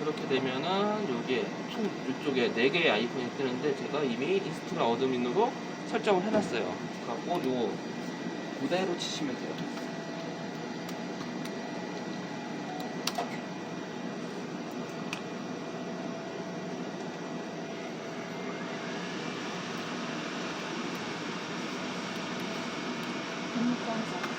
그렇게 되면은 여기에 총 이쪽에 4개의 아이콘이 뜨는데 제가 이미 인스톨 어드민으로 설정을 해놨어요. 갖고 요 그대로 치시면 돼요. 너무 깜짝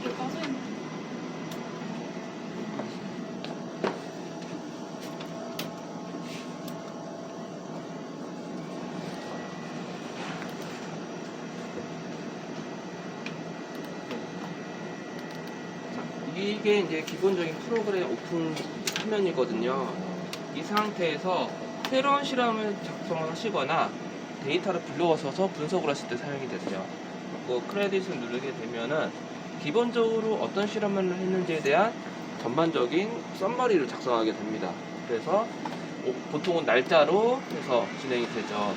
이게 빠져있네. 이게 이제 기본적인 프로그램 오픈 화면이거든요. 이 상태에서 새로운 실험을 작성을 하시거나 데이터를 불러와서 분석을 하실 때 사용이 되세요. 크레딧을 누르게 되면은 기본적으로 어떤 실험을 했는지에 대한 전반적인 썸머리를 작성하게 됩니다. 그래서 보통은 날짜로 해서 진행이 되죠.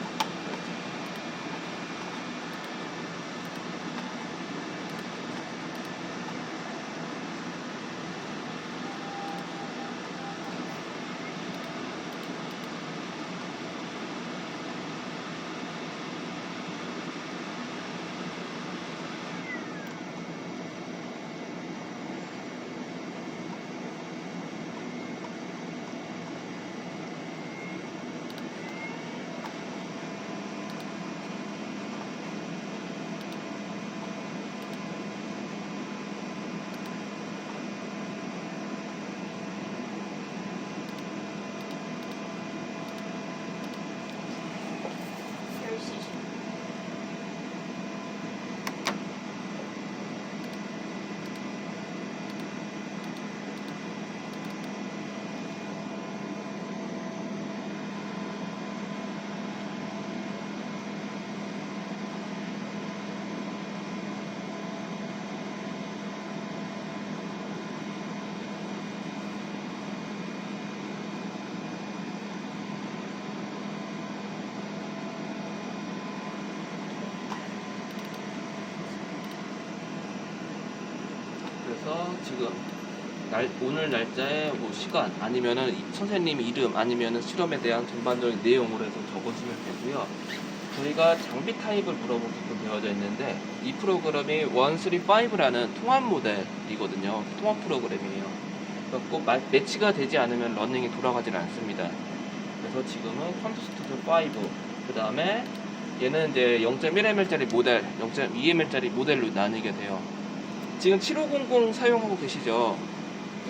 그래서 지금 오늘 날짜에 뭐 시간 아니면은 선생님 이름 아니면은 실험에 대한 전반적인 내용으로 해서 적어주면 되고요. 저희가 장비 타입을 물어보게끔 되어져 있는데 이 프로그램이 135라는 통합 모델이거든요. 통합 프로그램이에요. 꼭 매치가 되지 않으면 러닝이 돌아가질 않습니다. 그래서 지금은 컴퓨터 스튜디오 5, 그 다음에 얘는 이제 0.1mm짜리 모델, 0.2mm짜리 모델로 나뉘게 돼요. 지금 7500 사용하고 계시죠?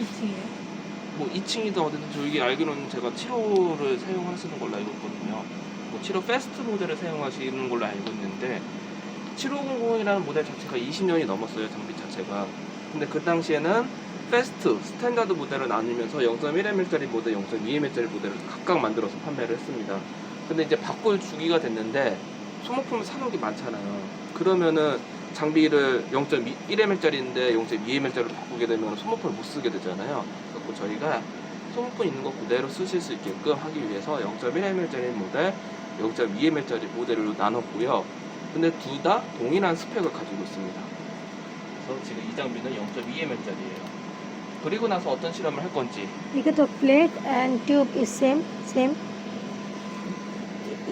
2층이에요? 뭐 2층이든 어디든 저기 알기로는 제가 7호를 사용하시는 걸로 알고 있거든요. 뭐 7호 패스트 모델을 사용하시는 걸로 알고 있는데 7500이라는 모델 자체가 20년이 넘었어요, 장비 자체가. 근데 그 당시에는 패스트, 스탠다드 모델을 나누면서 0.1mm짜리 모델, 0.2mm짜리 모델을 각각 만들어서 판매를 했습니다. 근데 이제 바꿀 주기가 됐는데 소모품을 사놓은 게 많잖아요. 그러면은 장비를 0.1mm짜리인데 0.2mm짜리로 바꾸게 되면 소모품을 못 쓰게 되잖아요. 그래서 저희가 소모품 있는 거 그대로 쓰실 수 있게끔 하기 위해서 0.1mm짜리 모델, 0.2mm짜리 모델로 나눴고요. 근데 둘 다 동일한 스펙을 가지고 있습니다. 그래서 지금 이 장비는 0.2mm짜리예요. 그리고 나서 어떤 실험을 할 건지. Because the plate and tube is same.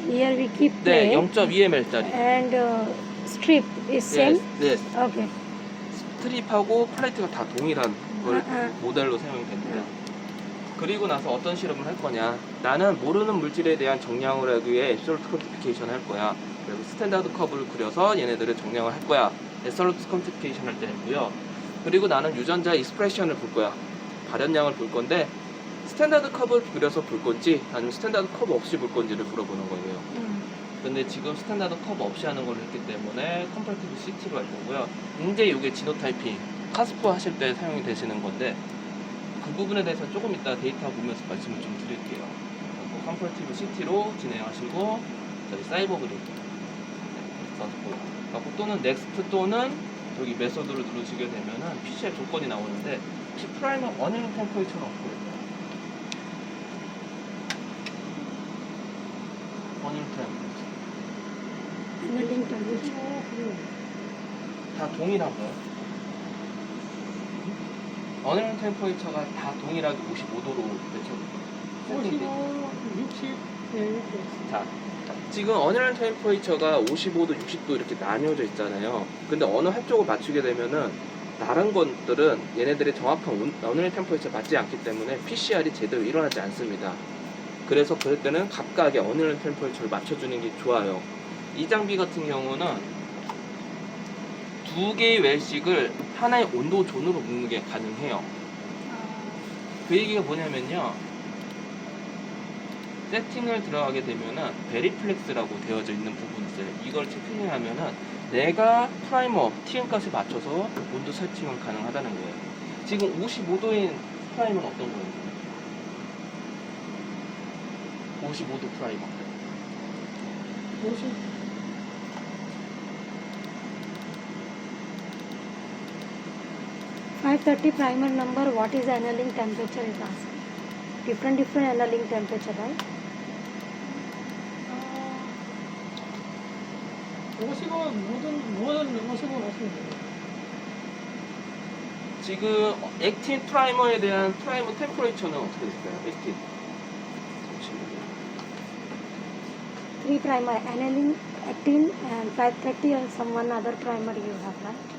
Here we keep 네, plate 0.2mm짜리. and strip is same. 네, Okay. 스트립하고 플레이트가 다 동일한 아. 모델로 사용이 됩니다. 그리고 나서 어떤 실험을 할 거냐. 나는 모르는 물질에 대한 정량을 하기 위해 앱솔루트 컴퓨티케이션 할 거야. 그래서 스탠다드 커브를 그려서 얘네들을 정량을 할 거야. 앱솔루트 컴퓨티케이션 할 때 했고요. 그리고 나는 유전자 익스프레션을 볼 거야. 발현량을 볼 건데 스탠다드 커브를 그려서 볼 건지 아니면 스탠다드 커브 없이 볼 건지를 물어보는 거예요. 근데 지금 스탠다드 커브 없이 하는 걸 했기 때문에 컴퍼레티브 CT로 할 거고요. 이제 이게 지노타이핑, 카스프 하실 때 사용이 되시는 건데 그 부분에 대해서 조금 이따 데이터 보면서 말씀을 좀 드릴게요. 컴퍼레티브 CT로 진행하시고 저희 사이버 그리드 또는 넥스트 또는 여기 메소드를 누르시게 되면은 PC의 조건이 나오는데 혹시 프라이머 어닝 템퍼레처는 어떻게 될까요? 어닝 템퍼레처 Annealing temperature. 다 동일한가요? 어닝 템퍼레처가 다 동일하게 55도로 세팅돼 60, 네, 자, 지금 어닝 템퍼레처가 55도, 60도 이렇게 나뉘어져 있잖아요. 근데 어느 한쪽을 맞추게 되면은 다른 것들은 얘네들의 정확한 어닝 템퍼레처 맞지 않기 때문에 PCR이 제대로 일어나지 않습니다. 그래서 그럴 때는 각각의 어닝 템퍼레처를 맞춰주는 게 좋아요. 이 장비 같은 경우는 두 개의 웰식을 하나의 온도 존으로 묶는 게 가능해요. 그 얘기가 뭐냐면요. 세팅을 들어가게 되면은 베리플렉스라고 되어져 있는 부분이 있어요. 이걸 체킹을 하면은 내가 프라이머 TN 값에 맞춰서 온도 세팅을 가능하다는 거예요. 지금 55도인 프라이머는 어떤 거예요? 55도 프라이머. 530 primer number. What is the annealing temperature? Is asked. Different annealing temperature, right? 50원, 모든 50원 하시면 돼요. 지금 액틴 프라이머에 대한 프라이머 템퍼레처는 어떻게 될까요? 액틴. 잠시만요. 3 primer annealing, actin, and 530 and some one other primer you have, right?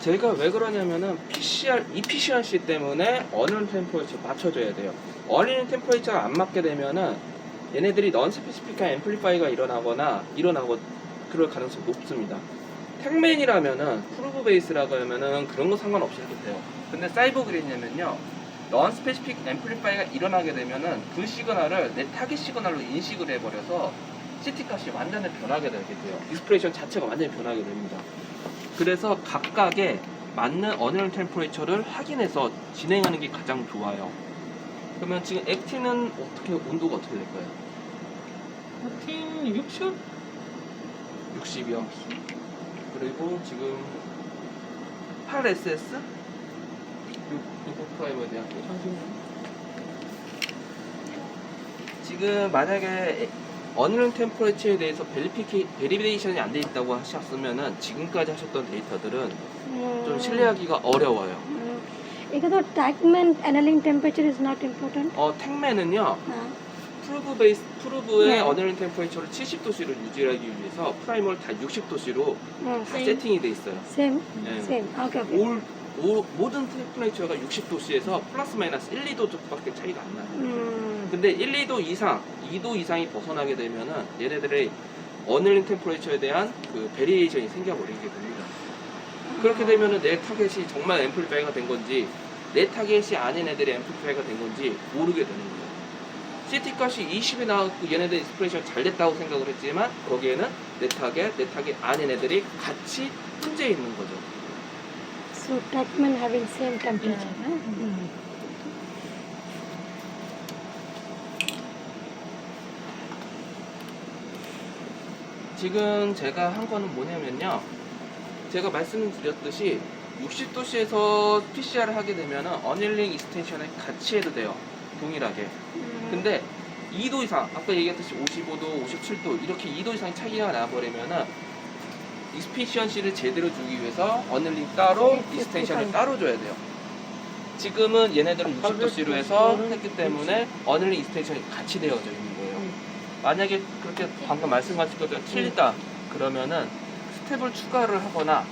제가 왜 그러냐면은 EPCRC 때문에 어닝 템퍼레처 맞춰줘야 돼요. 어닝 템퍼레처가 안 맞게 되면은 얘네들이 넌 스페시픽한 앰플리파이가 일어나고 그럴 가능성이 높습니다. 택맨이라면은 프루브 베이스라고 하면은 그런 거 상관없이 해도 돼요. 근데 사이버 그린이냐면요, 넌 스페시픽 앰플리파이가 일어나게 되면은 그 시그널을 내 타깃 시그널로 인식을 해버려서 CT 값이 완전히 변하게 되게 돼요. 디스플레이션 자체가 완전히 변하게 됩니다. 그래서 각각의 맞는 어닝 템퍼레처를 확인해서 진행하는 게 가장 좋아요. 그러면 지금 액틴은 온도가 어떻게 될까요? 액틴 60? 60이요. 그리고 지금 8SS? 요거 프라이머에 대한 거. 지금 만약에 어닝 템퍼레처에 대해서 베리데이션이 안 돼 있다고 하셨으면은 지금까지 하셨던 데이터들은 좀 신뢰하기가 어려워요. 이거도 tackman annealing temperature is not important. 택맨은요, 프루브의 네. 어닝 템퍼레처를 70도씨로 유지하기 위해서 프라이머를 다 60도씨로 다 세팅이 돼 있어요. Same. 네. Same. Okay. Okay. 모든 템퍼레처가 60도씨에서 플러스 마이너스 1, 2도 정도밖에 차이가 안 나요. 근데 1, 2도 이상, 2도 이상이 벗어나게 되면은 얘네들의 어닝 템퍼레처에 대한 그 베리에이션이 생겨버리게 됩니다. 그렇게 되면은 내 타겟이 정말 앰플리파이가 된 건지 내 타겟이 아닌 애들이 앰플리파이가 된 건지 모르게 되는 거예요. CT 값이 20이 나왔고 얘네들 인스피레이션 잘 됐다고 생각을 했지만 거기에는 내 타겟 아닌 애들이 같이 혼재 있는 거죠. So tackman having same temperature. 지금 제가 한 거는 뭐냐면요. 제가 말씀드렸듯이 60도씨에서 PCR을 하게 되면 어닐링 익스텐션을 같이 해도 돼요. 동일하게. 근데 2도 이상, 아까 얘기했듯이 55도, 57도 이렇게 2도 이상의 차이가 나버리면은 익스피시언시를 제대로 주기 위해서 어닐링 따로, 익스텐션을 따로 줘야 돼요. 지금은 얘네들은 60도씨로 해서 했기 때문에 어닐링 익스텐션이 같이 되어져 있는 거예요. 만약에 그렇게 방금 말씀하신 것처럼 틀리다 그러면은 스텝을 추가를 하거나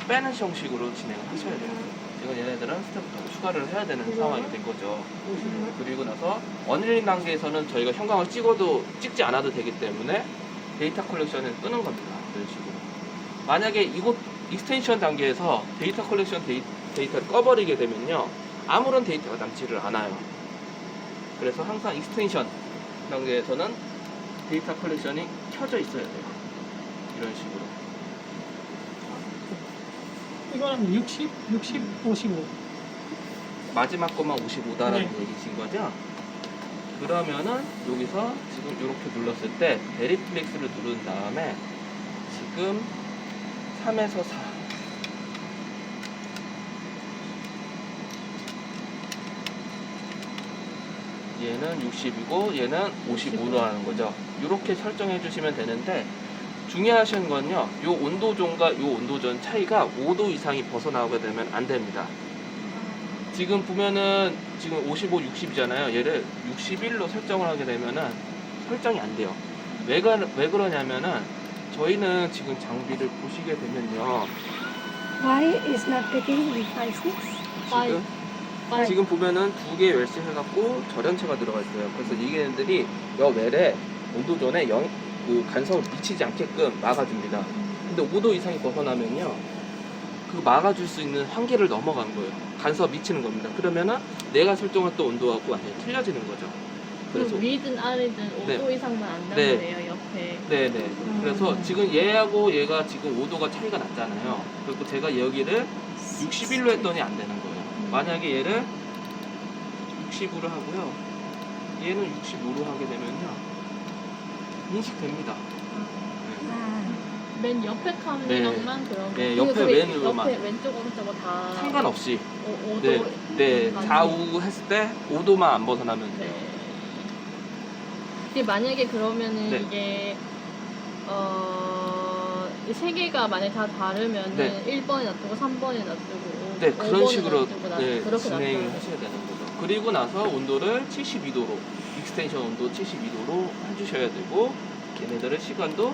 빼는 형식으로 진행을 하셔야 돼요. 지금 얘네들은 스텝부터 추가를 해야 되는 상황이 된 거죠. 그리고 나서 어닐링 단계에서는 저희가 형광을 찍지 않아도 되기 때문에 데이터 컬렉션을 끄는 겁니다. 이런 식으로. 만약에 이곳 익스텐션 단계에서 데이터 컬렉션 데이터를 꺼버리게 되면요. 아무런 데이터가 남지를 않아요. 그래서 항상 익스텐션 단계에서는 데이터 컬렉션이 켜져 있어야 돼요. 이런 식으로. 이거는 60, 55. 마지막 것만 55다라는 네. 얘기신 거죠? 그러면은 여기서 지금 이렇게 눌렀을 때 베리플렉스를 누른 다음에 지금 3에서 4 얘는 60이고 얘는 55로 하는 거죠. 이렇게 설정해 주시면 되는데 중요하신 건요. 요 온도존과 요 온도존 차이가 5도 이상이 벗어나오게 되면 안 됩니다. 지금 보면은 지금 55, 60이잖아요. 얘를 61로 설정을 하게 되면은 설정이 안 돼요. 왜 그러냐면은 저희는 지금 장비를 보시게 되면요. Why is not taking the 5, 6? 지금 보면은 두 개 웰시 해갖고 절연체가 들어가 있어요. 그래서 얘네들이 여 웰에 온도존에 그 간섭을 미치지 않게끔 막아줍니다. 근데 5도 이상이 벗어나면요. 그 막아줄 수 있는 한계를 넘어간 거예요. 간섭 미치는 겁니다. 그러면은 내가 설정했던 온도하고 완전히 틀려지는 거죠. 그래서 위든 아래든 5도 네. 이상만 안 네. 나오네요, 옆에. 네네. 그래서 지금 얘하고 얘가 지금 5도가 차이가 났잖아요. 그리고 제가 여기를 61로 했더니 안 되는 거예요. 만약에 얘를 60으로 하고요. 얘는 65로 하게 되면요. 인식됩니다. 맨 옆에 카메라만 그러면. 네, 옆에 그 왼으로만. 옆에 왼쪽 오른쪽은 다. 상관없이. 5도. 네, 네. 좌우 했을 때 5도만 안 벗어나면 돼요. 네. 이게 만약에 그러면은 네. 이게 이 세 개가 만약에 다 다르면은 네. 1번에 놔두고 3번에 놔두고 네, 그런 5번에 식으로 놔두고 네, 그렇게 진행을 놔둬야 하셔야 되는 거죠. 그리고 나서 온도를 72도로, 익스텐션 온도 72도로 해주셔야 되고, 얘네들의 시간도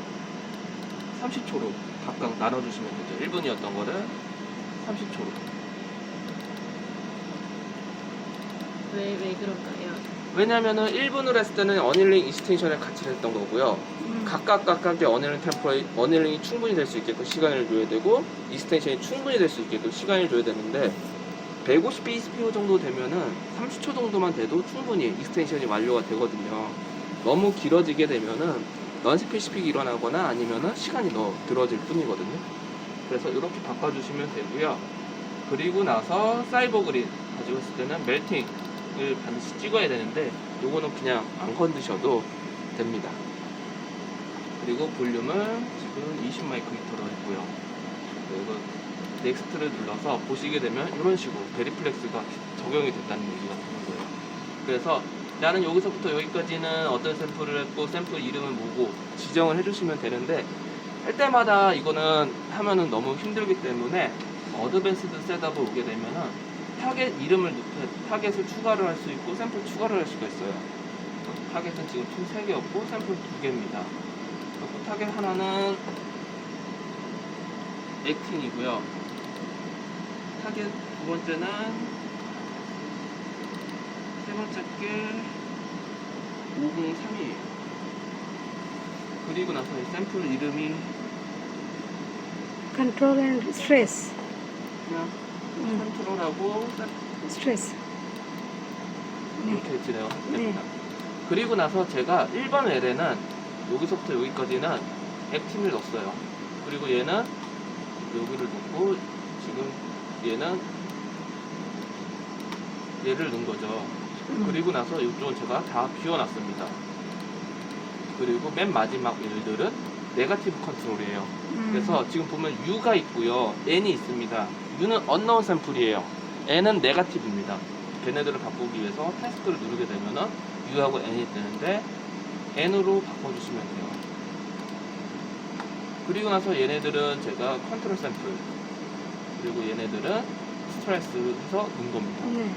30초로 각각 나눠주시면 되죠. 1분이었던 거를 30초로. 왜 그럴까요? 왜냐면은 1분으로 했을 때는 어닐링 익스텐션을 같이 했던 거고요. 각각의 어닐링이 충분히 될 수 있게끔 시간을 줘야 되고, 익스텐션이 충분히 될 수 있게끔 시간을 줘야 되는데, 150bspho 정도 되면은 30초 정도만 돼도 충분히 익스텐션이 완료가 되거든요. 너무 길어지게 되면은 넌스페시픽이 일어나거나 아니면은 시간이 더 들어질 뿐이거든요. 그래서 이렇게 바꿔주시면 되고요. 그리고 나서 사이버 그린 가지고 있을 때는 멜팅을 반드시 찍어야 되는데 요거는 그냥 안 건드셔도 됩니다. 그리고 볼륨을 지금 20마이크로미터로 했고요. 그리고 넥스트를 눌러서 보시게 되면 이런 식으로 베리플렉스가 적용이 됐다는 얘기가 되는 거예요. 그래서 나는 여기서부터 여기까지는 어떤 샘플을 했고 샘플 이름은 뭐고 지정을 해주시면 되는데 할 때마다 이거는 하면은 너무 힘들기 때문에 어드밴스드 셋업을 오게 되면은 타겟 이름을 타겟을 추가를 할 수 있고 샘플 추가를 할 수가 있어요. 타겟은 지금 총 3개였고 샘플 2개입니다. 그리고 타겟 하나는 액틴이고요. 타겟 두 번째는 세 번째 게 503이에요. 그리고 나서 이 샘플 이름이 Control and stress. 그냥 컨트롤하고 Stress. 이렇게 진행을 합니다. 그리고 나서 제가 1번 L에는 여기서부터 여기까지는 액틴을 넣었어요. 그리고 얘는 여기를 넣고 지금 얘는 얘를 넣은 거죠. 그리고 나서 이쪽은 제가 다 비워놨습니다. 그리고 맨 마지막 일들은 네거티브 컨트롤이에요. 그래서 지금 보면 U가 있고요. N이 있습니다. U는 unknown 샘플이에요. N은 네거티브입니다. 걔네들을 바꾸기 위해서 태스크를 누르게 되면은 U하고 N이 뜨는데 N으로 바꿔주시면 돼요. 그리고 나서 얘네들은 제가 컨트롤 샘플 그리고 얘네들은 스트레스 해서 넣은 겁니다. 네.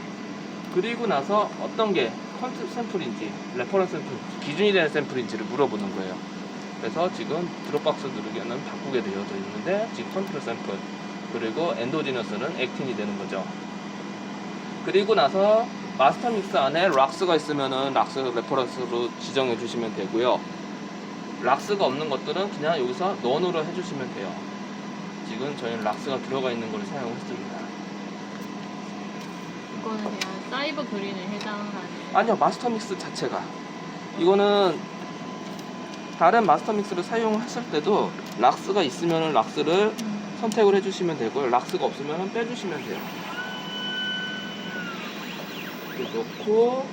그리고 나서 어떤 게 컨트롤 샘플인지 레퍼런스 샘플 기준이 되는 샘플인지를 물어보는 거예요. 그래서 지금 드롭박스 누르기는 바꾸게 되어져 있는데 지금 컨트롤 샘플 그리고 엔도지너스는 액틴이 되는 거죠. 그리고 나서 마스터 믹스 안에 락스가 있으면은 락스 레퍼런스로 지정해 주시면 되고요. 락스가 없는 것들은 그냥 여기서 넌으로 해주시면 돼요. 지금 저희는 락스가 들어가 있는 걸 사용했습니다. 이거는 그냥 사이버 그린에 해당하는. 아니요, 마스터 믹스 자체가 이거는 다른 마스터 믹스를 사용했을 때도 락스가 있으면 락스를 선택을 해주시면 되고요. 락스가 없으면 빼주시면 돼요. 이렇게 놓고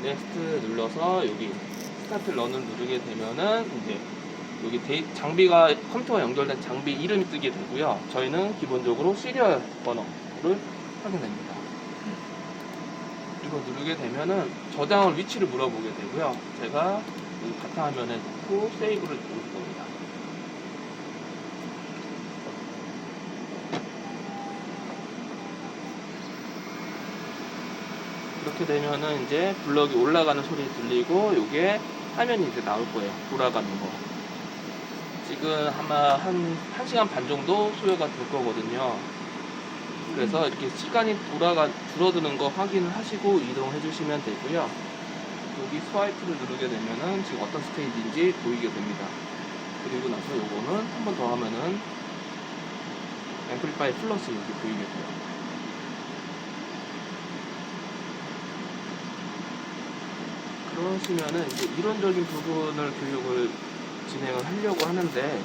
넥스트 눌러서 여기 스타트 런을 누르게 되면은 이제 여기 장비가 컴퓨터와 연결된 장비 이름이 뜨게 되고요. 저희는 기본적으로 시리얼 번호를 확인됩니다. 이거 누르게 되면은 저장을 위치를 물어보게 되고요. 제가 이 바탕화면에 놓고 세이브를 누를 겁니다. 이렇게 되면은 이제 블럭이 올라가는 소리 들리고 요게 화면이 이제 나올 거예요. 돌아가는 거. 지금 아마 한 1시간 반 정도 소요가 될 거거든요. 그래서 이렇게 시간이 줄어드는 거 확인을 하시고 이동해 주시면 되고요. 여기 스와이프를 누르게 되면은 지금 어떤 스테이지인지 보이게 됩니다. 그리고 나서 요거는 한 번 더 하면은 앰플리파이 플러스 여기 보이겠고요. 그러시면은 이제 이론적인 부분을 교육을 진행을 하려고 하는데